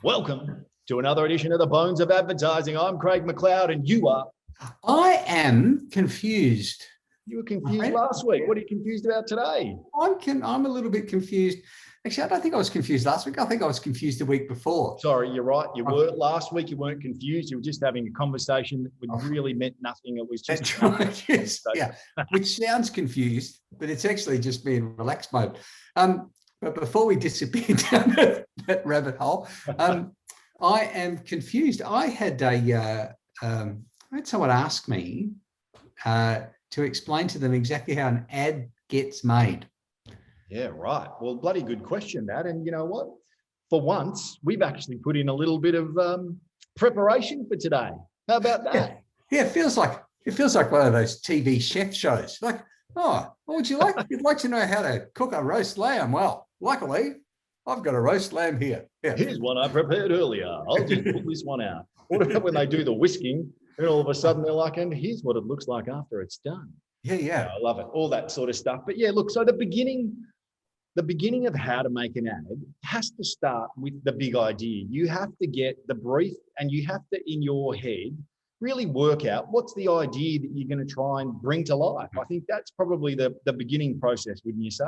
Welcome to another edition of the Bones of Advertising. I'm Craig McLeod, and you are. I am confused. You were confused last week. What are you confused about today? I'm a little bit confused. Actually, I don't think I was confused last week. I think I was confused the week before. Sorry, you're right. You were last week. You weren't confused. You were just having a conversation that really meant nothing. It was just yes, yeah, which sounds confused, but it's actually just being relaxed mode. But before we disappear down that rabbit hole, I am confused. I had someone ask me to explain to them exactly how an ad gets made. Yeah, right. Well, bloody good question, that. And you know what? For once, we've actually put in a little bit of preparation for today. How about that? Yeah, it feels like one of those TV chef shows. Like, oh, what would you like? You'd like to know how to cook a roast lamb. Well, luckily, I've got a roast lamb here. Yeah. Here's one I prepared earlier. I'll just pull this one out. What about when they do the whisking and all of a sudden they're like, and here's what it looks like after it's done. Yeah. I love it. All that sort of stuff. But yeah, look, so the beginning of how to make an ad has to start with the big idea. You have to get the brief and you have to, in your head, really work out what's the idea that you're going to try and bring to life. I think that's probably the beginning process, wouldn't you say?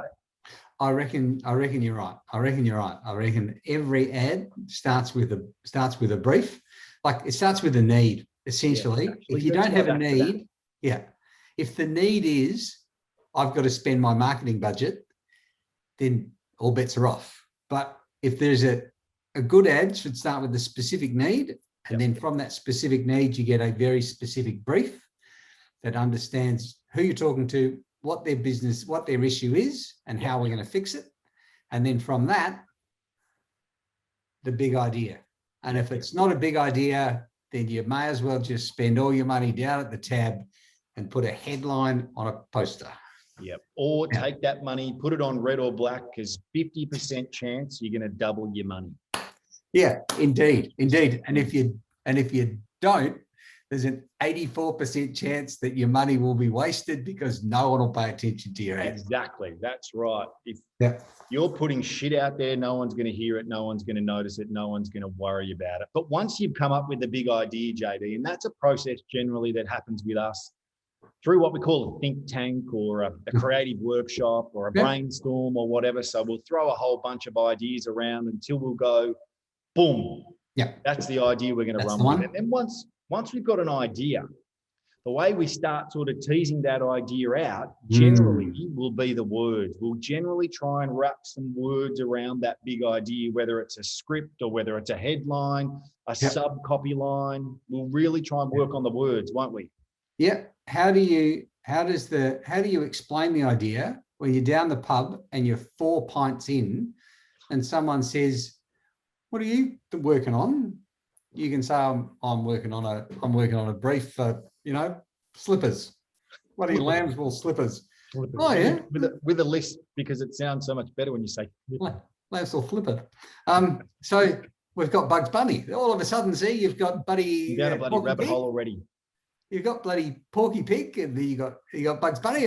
I reckon you're right. I reckon every ad starts with a brief. Like, it starts with a need, essentially. Yeah, if you don't have a need, if the need is, I've got to spend my marketing budget, then all bets are off. But if there's a good ad should start with a specific need, and then from that specific need, you get a very specific brief that understands who you're talking to, what their business, what their issue is, and how we're going to fix it. And then from that, the big idea. And if it's not a big idea, then you may as well just spend all your money down at the tab and put a headline on a poster. Yep. Or take that money, put it on red or black, because 50% chance you're going to double your money. Yeah, indeed. And if you don't, there's an 84% chance that your money will be wasted because no one will pay attention to your ad. Exactly. That's right. If you're putting shit out there, no one's going to hear it, no one's going to notice it, no one's going to worry about it. But once you've come up with the big idea, JD, and that's a process generally that happens with us through what we call a think tank or a creative workshop or a brainstorm or whatever. So we'll throw a whole bunch of ideas around until we'll go, boom. Yeah. That's the idea we're going to run with. And then once we've got an idea, the way we start sort of teasing that idea out generally will be the words. We'll generally try and wrap some words around that big idea, whether it's a script or whether it's a headline, a sub-copy line. We'll really try and work on the words, won't we? Yeah. How do you explain the idea when you're down the pub and you're 4 pints in and someone says, "What are you working on?" You can say, I'm working on a brief for, slippers. What are your lambswool slippers? Oh yeah, with a list, because it sounds so much better when you say lambswool flipper. So we've got Bugs Bunny. All of a sudden, see, you've got bloody down a bloody rabbit hole already. You've got bloody Porky Pig, and you got Bugs Bunny,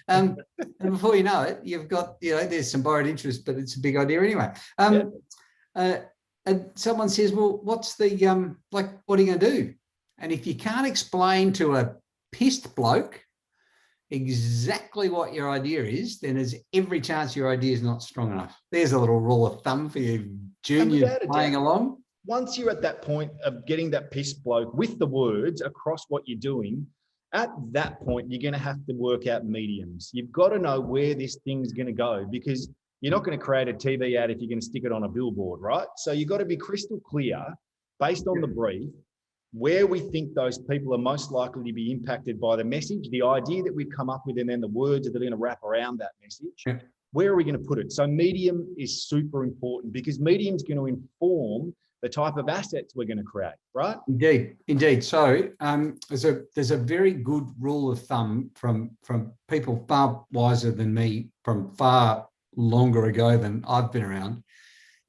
and before you know it, you've got there's some borrowed interest, but it's a big idea anyway. And someone says, "Well, what's the what are you going to do?" And if you can't explain to a pissed bloke exactly what your idea is, then there's every chance your idea is not strong enough. There's a little rule of thumb for you juniors playing along. Once you're at that point of getting that pissed bloke with the words across what you're doing, at that point, you're going to have to work out mediums. You've got to know where this thing's going to go, because you're not going to create a TV ad if you're going to stick it on a billboard, right? So you've got to be crystal clear, based on the brief, where we think those people are most likely to be impacted by the message, the idea that we've come up with, and then the words that are going to wrap around that message. Yeah. Where are we going to put it? So medium is super important, because medium is going to inform the type of assets we're going to create, right? Indeed. So there's a very good rule of thumb from people far wiser than me, from far longer ago than I've been around,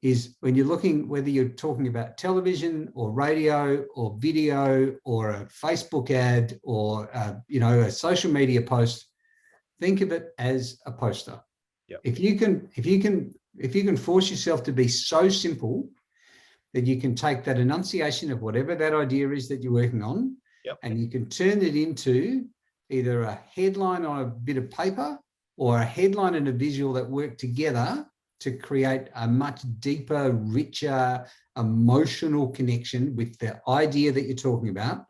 is when you're looking, whether you're talking about television or radio or video or a Facebook ad or a social media post, think of it as a poster. Yep. If you can if you can force yourself to be so simple that you can take that enunciation of whatever that idea is that you're working on, and you can turn it into either a headline on a bit of paper or a headline and a visual that work together to create a much deeper, richer, emotional connection with the idea that you're talking about.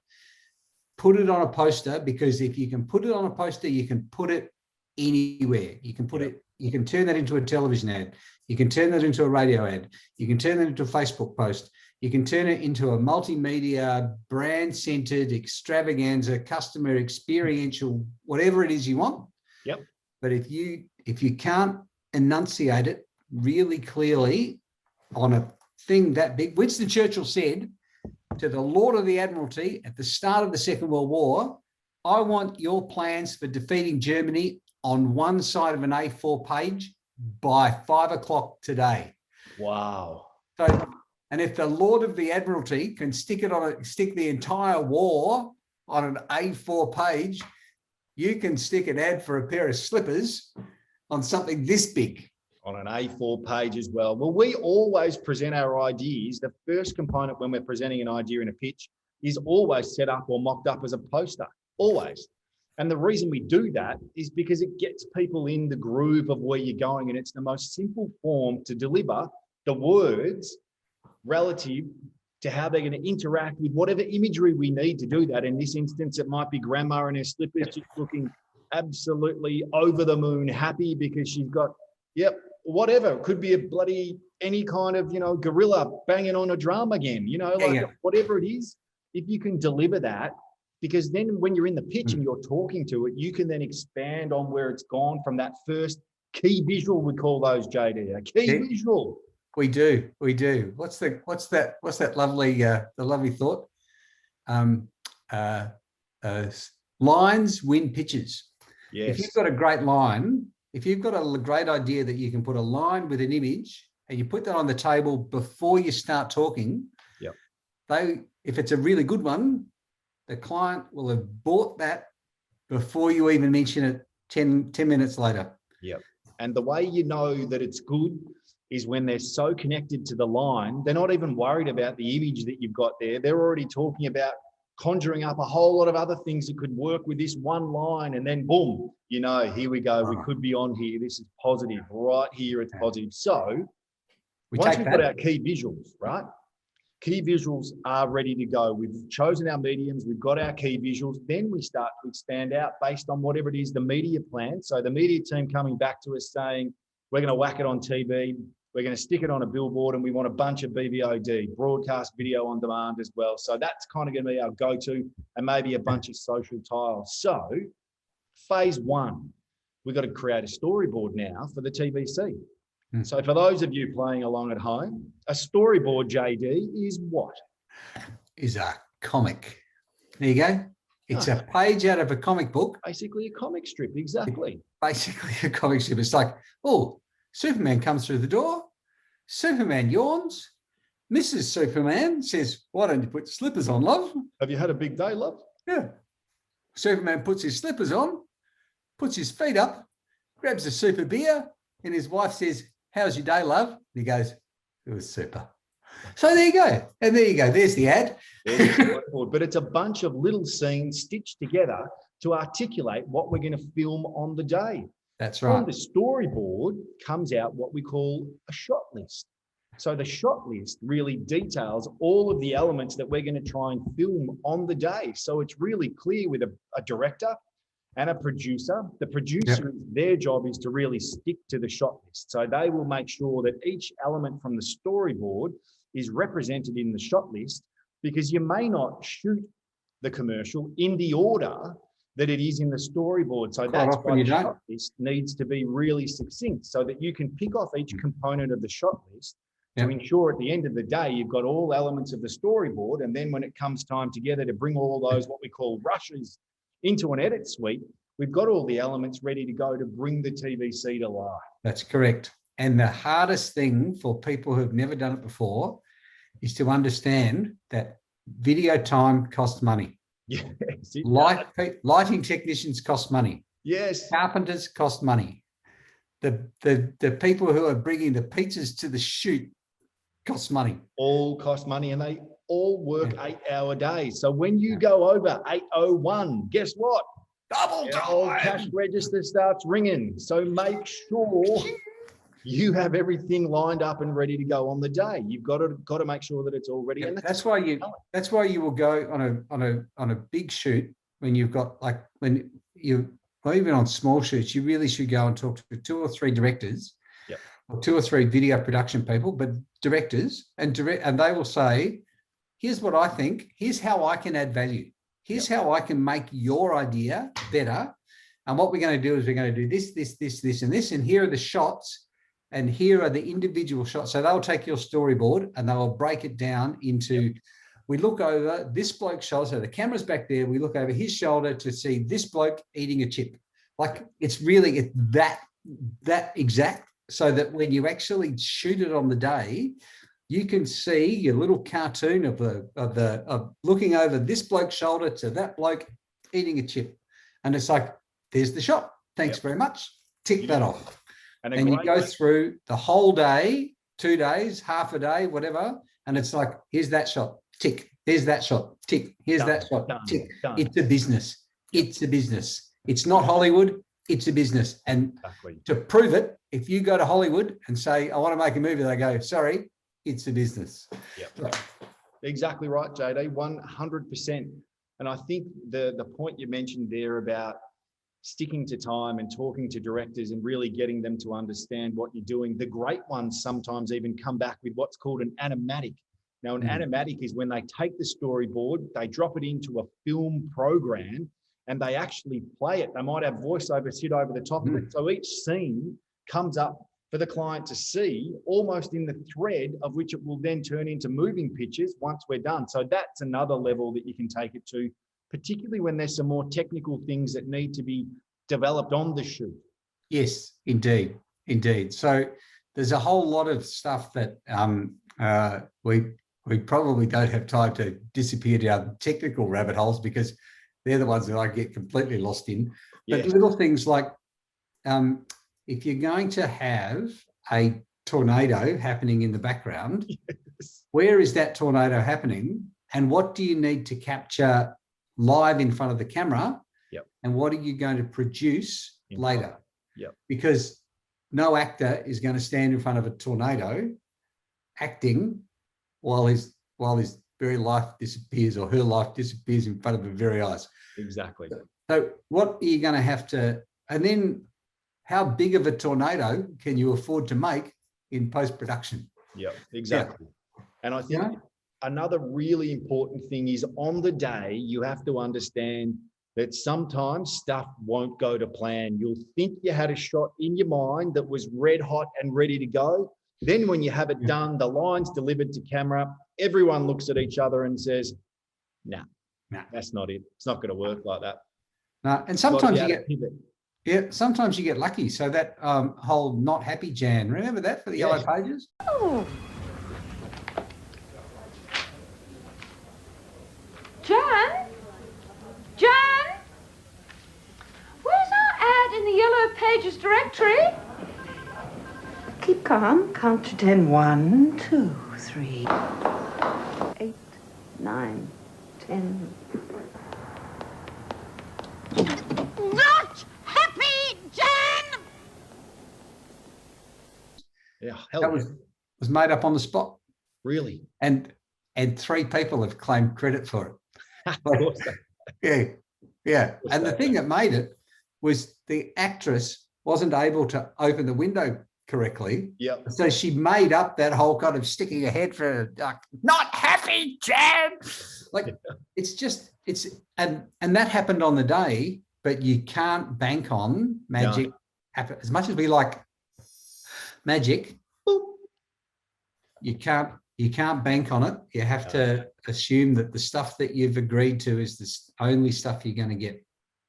Put it on a poster, because if you can put it on a poster, you can put it anywhere. You can put it, you can turn that into a television ad. You can turn that into a radio ad. You can turn that into a Facebook post. You can turn it into a multimedia, brand-centered extravaganza, customer experiential, whatever it is you want. Yep. But if you can't enunciate it really clearly on a thing that big, Winston Churchill said to the Lord of the Admiralty at the start of the Second World War, I want your plans for defeating Germany on one side of an A4 page by 5 o'clock today. Wow. So, and if the Lord of the Admiralty can stick the entire war on an A4 page, you can stick an ad for a pair of slippers on something this big. On an A4 page as well. Well, we always present our ideas. The first component when we're presenting an idea in a pitch is always set up or mocked up as a poster, always. And the reason we do that is because it gets people in the groove of where you're going, and it's the most simple form to deliver the words relative to how they're going to interact with whatever imagery we need to do that. In this instance, it might be grandma in her slippers, just looking absolutely over the moon happy because she's got, whatever. It could be a bloody, any kind of, gorilla banging on a drum again, whatever it is. If you can deliver that, because then when you're in the pitch and you're talking to it, you can then expand on where it's gone from that first key visual, we call those, JD, a key visual. We do. What's that lovely, the lovely thought? Lines win pitches. Yes. If you've got a great line, if you've got a great idea that you can put a line with an image and you put that on the table before you start talking, if it's a really good one, the client will have bought that before you even mention it 10 minutes later. Yep. And the way you know that it's good is when they're so connected to the line, they're not even worried about the image that you've got there. They're already talking about conjuring up a whole lot of other things that could work with this one line, and then boom, here we go. We could be on here. This is positive. Right here, it's positive. So once we've got our key visuals, right? Key visuals are ready to go. We've chosen our mediums. We've got our key visuals. Then we start to expand out based on whatever it is, the media plan. So the media team coming back to us saying, we're going to whack it on TV. We're going to stick it on a billboard, and we want a bunch of BVOD, broadcast video on demand as well. So that's kind of going to be our go-to, and maybe a bunch of social tiles. So phase one, we've got to create a storyboard now for the TVC. So for those of you playing along at home, a storyboard, JD, is what? Is a comic. There you go. It's a page out of a comic book. Basically a comic strip, exactly. Basically a comic strip. It's like, oh, Superman comes through the door. Superman yawns. Mrs. Superman says, why don't you put slippers on, love? Have you had a big day, love? Yeah. Superman puts his slippers on, puts his feet up, grabs a super beer, and his wife says, how's your day, love? And he goes, it was super. So there you go. And there you go. There's the ad. But it's a bunch of little scenes stitched together to articulate what we're going to film on the day. That's right. From the storyboard comes out what we call a shot list. So the shot list really details all of the elements that we're going to try and film on the day. So it's really clear with a director and a producer. The producer, their job is to really stick to the shot list. So they will make sure that each element from the storyboard is represented in the shot list, because you may not shoot the commercial in the order that it is in the storyboard. So that's why the shot list needs to be really succinct, so that you can pick off each component of the shot list to ensure at the end of the day, you've got all elements of the storyboard. And then when it comes time together to bring all those, what we call rushes, into an edit suite, we've got all the elements ready to go to bring the TVC to life. That's correct. And the hardest thing for people who've never done it before is to understand that video time costs money. Yes. Lighting technicians cost money. Yes. Carpenters cost money. the people who are bringing the pizzas to the shoot cost money. All cost money, and they all work 8-hour days. So when you go over 8:01, guess what? Double The old time. cash register starts ringing. So make sure you have everything lined up and ready to go on the day. You've got to make sure that it's all ready. Yeah, and that's why you will go on a big shoot when you've got, like, when you, or even on small shoots, you really should go and talk to 2 or 3 directors, or 2 or 3 video production people, but directors, and they will say, here's what I think, here's how I can add value, here's how I can make your idea better. And what we're going to do is we're going to do this, this, this, this, and this, and here are the shots, and here are the individual shots. So they'll take your storyboard and they'll break it down into, we look over this bloke's shoulder, so the camera's back there, we look over his shoulder to see this bloke eating a chip. Like, it's really that exact, so that when you actually shoot it on the day, you can see your little cartoon of looking over this bloke's shoulder to that bloke eating a chip. And it's like, there's the shot. Thanks very much. Tick that off. And you go through the whole day, 2 days, half a day, whatever. And it's like, here's that shot. Tick. Here's that shot. Tick. Here's that shot. Tick. It's a business. It's a business. It's not Hollywood. It's a business. And to prove it, if you go to Hollywood and say, I want to make a movie, they go, sorry, it's a business. Yep. Exactly right, JD, 100%. And I think the point you mentioned there about sticking to time and talking to directors and really getting them to understand what you're doing. The great ones sometimes even come back with what's called an animatic. Now, an animatic is when they take the storyboard, they drop it into a film program, and they actually play it. They might have voiceover sit over the top of it. So each scene comes up for the client to see, almost in the thread of which it will then turn into moving pictures once we're done. So that's another level that you can take it to, particularly when there's some more technical things that need to be developed on the shoot. Yes, indeed. So there's a whole lot of stuff that we probably don't have time to disappear down technical rabbit holes, because they're the ones that I get completely lost in. But little things like, if you're going to have a tornado happening in the background, where is that tornado happening? And what do you need to capture live in front of the camera? And what are you going to produce later? Because no actor is going to stand in front of a tornado acting while his very life disappears, or her life disappears in front of her very eyes. Exactly. So what are you going to have to, and then how big of a tornado can you afford to make in post-production? Exactly. And I think another really important thing is, on the day, you have to understand that sometimes stuff won't go to plan. You'll think you had a shot in your mind that was red hot and ready to go. Then when you have it done, the line's delivered to camera, everyone looks at each other and says, nah, that's not it. It's not going to work like that. No, and sometimes sometimes you get lucky. So that whole Not Happy Jan, remember that for the Yellow Pages? Oh. Jan? Where's our ad in the Yellow Pages directory? Keep calm. Count to 10. 1, 2, 3, 8, 9, 10. Not happy, Jan! That was made up on the spot. Really? And 3 people have claimed credit for it. And the thing that made it was the actress wasn't able to open the window correctly. So she made up that whole kind of sticking her head for not happy, Jan. Like, and that happened on the day, but you can't bank on magic. As much as we like magic, you can't bank on it. You have to assume that the stuff that you've agreed to is the only stuff you're going to get.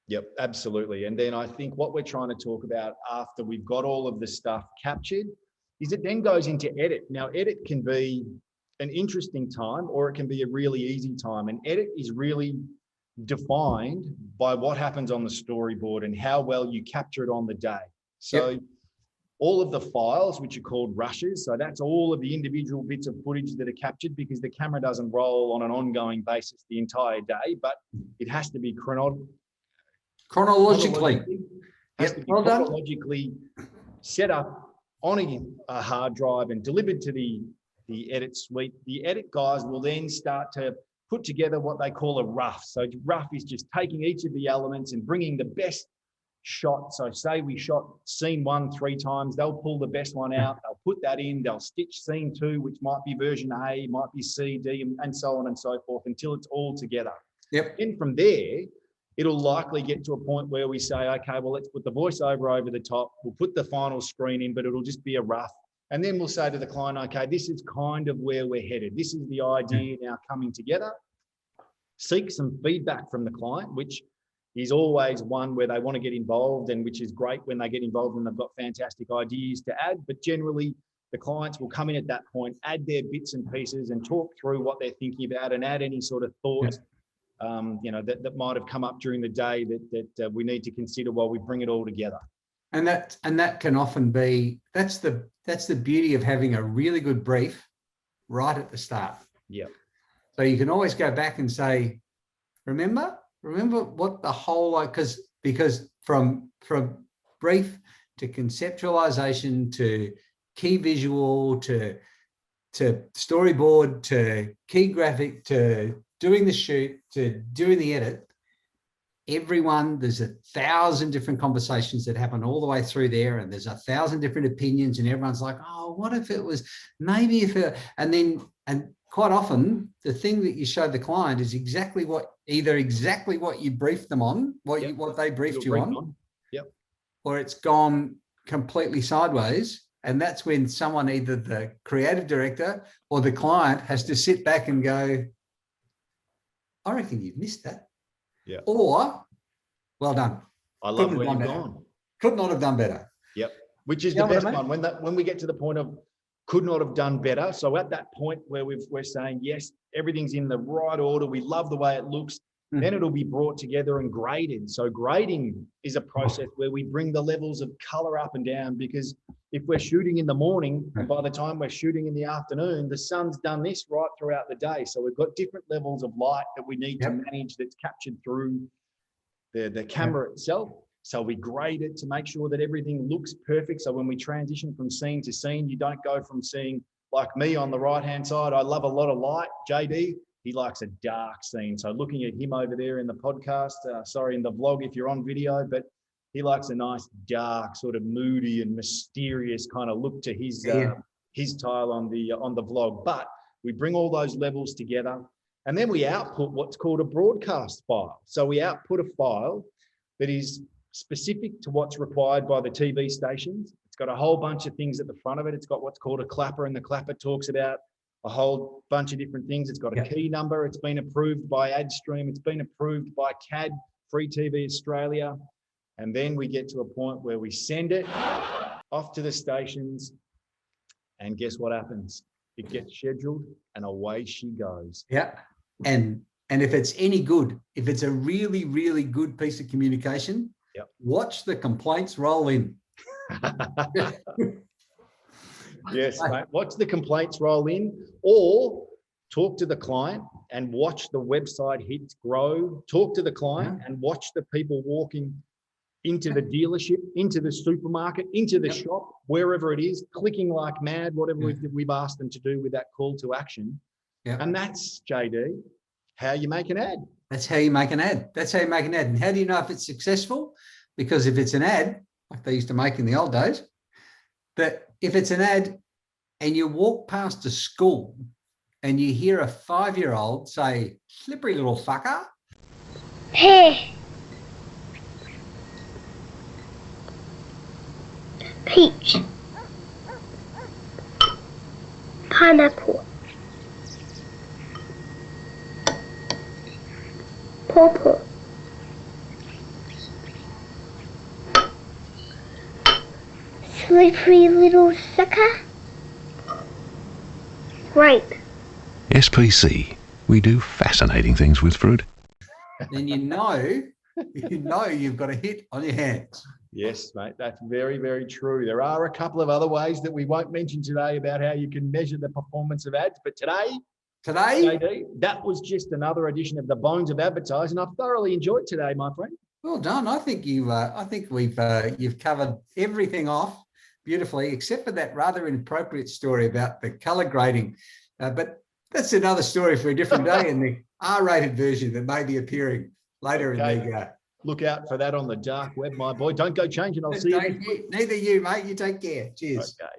Yep, absolutely. And then I think what we're trying to talk about after we've got all of the stuff captured is it then goes into edit. Now, edit can be an interesting time, or it can be a really easy time. And edit is really defined by what happens on the storyboard and how well you capture it on the day. So all of the files, which are called rushes. So that's all of the individual bits of footage that are captured, because the camera doesn't roll on an ongoing basis the entire day, but it has to be Chronologically. chronologically set up on a hard drive and delivered to the edit suite. The edit guys will then start to put together what they call a rough. So rough is just taking each of the elements and bringing the best shot. So say we shot scene 1 3 times, they'll pull the best one out, they'll put that in, they'll stitch scene 2, which might be version A, might be C, D, and so on and so forth until it's all together. Yep. And from there, it'll likely get to a point where we say, okay, well, let's put the voiceover over the top. We'll put the final screen in, but it'll just be a rough. And then we'll say to the client, okay, this is kind of where we're headed. This is the idea now coming together. Seek some feedback from the client, which is always one where they want to get involved, and which is great when they get involved and they've got fantastic ideas to add. But generally, the clients will come in at that point, add their bits and pieces and talk through what they're thinking about and add any sort of thoughts that might have come up during the day that we need to consider while we bring it all together. And that can often be, that's the beauty of having a really good brief right at the start. Yeah. So you can always go back and say, remember what the whole, because from brief to conceptualization to key visual to storyboard to key graphic to doing the shoot to doing the edit, there's 1,000 different conversations that happen all the way through there, and there's 1,000 different opinions, and everyone's like, oh, what if it was, maybe if it, and quite often the thing that you show the client is exactly what you briefed them on, what they briefed you on. Yep. Or it's gone completely sideways. And that's when someone, either the creative director or the client, has to sit back and go, I reckon you've missed that. Yeah. Or, well done. I love where you've gone. Could not have done better. Yep. Which is the best one. When we get to the point of could not have done better. So at that point where we're saying, yes, everything's in the right order, we love the way it looks, then it'll be brought together and graded. So grading is a process where we bring the levels of color up and down, because if we're shooting in the morning, by the time we're shooting in the afternoon, the sun's done this right throughout the day. So we've got different levels of light that we need to manage that's captured through the camera itself. So we grade it to make sure that everything looks perfect. So when we transition from scene to scene, you don't go from seeing, like me on the right-hand side, I love a lot of light. JD, he likes a dark scene. So looking at him over there in the podcast, in the vlog if you're on video, but he likes a nice dark, sort of moody and mysterious kind of look to his tile on the vlog. But we bring all those levels together, and then we output what's called a broadcast file. So we output a file that is specific to what's required by the TV stations. It's got a whole bunch of things at the front of it. It's got what's called a clapper, and the clapper talks about a whole bunch of different things. It's got a key number. It's been approved by AdStream. It's been approved by CAD, Free TV Australia. And then we get to a point where we send it off to the stations, and guess what happens? It gets scheduled and away she goes. Yeah. And if it's any good, if it's a really, really good piece of communication, watch the complaints roll in. Yes, mate. Watch the complaints roll in, or talk to the client and watch the website hits grow. Talk to the client and watch the people walking into the dealership, into the supermarket, into the shop, wherever it is, clicking like mad, whatever we've asked them to do with that call to action. And that's, JD, how you make an ad. That's how you make an ad. That's how you make an ad. And how do you know if it's successful? Because if it's an ad, like they used to make in the old days, that if it's an ad and you walk past a school and you hear a 5-year-old say, slippery little fucker. Hey. Peach. Pineapple. Purple. Slippery little sucker. Grape. SPC. We do fascinating things with fruit. Then you know you've got a hit on your hands. Yes, mate, that's very, very true. There are a couple of other ways that we won't mention today about how you can measure the performance of ads. But today, JD, that was just another edition of the Bones of Advertising. I've thoroughly enjoyed today, my friend. Well done. I think you've covered everything off beautifully, except for that rather inappropriate story about the colour grading. But that's another story for a different day in the R-rated version that may be appearing later in the. Look out for that on the dark web, my boy. Don't go changing. I'll see you. Neither you, mate. You take care. Cheers. Okay.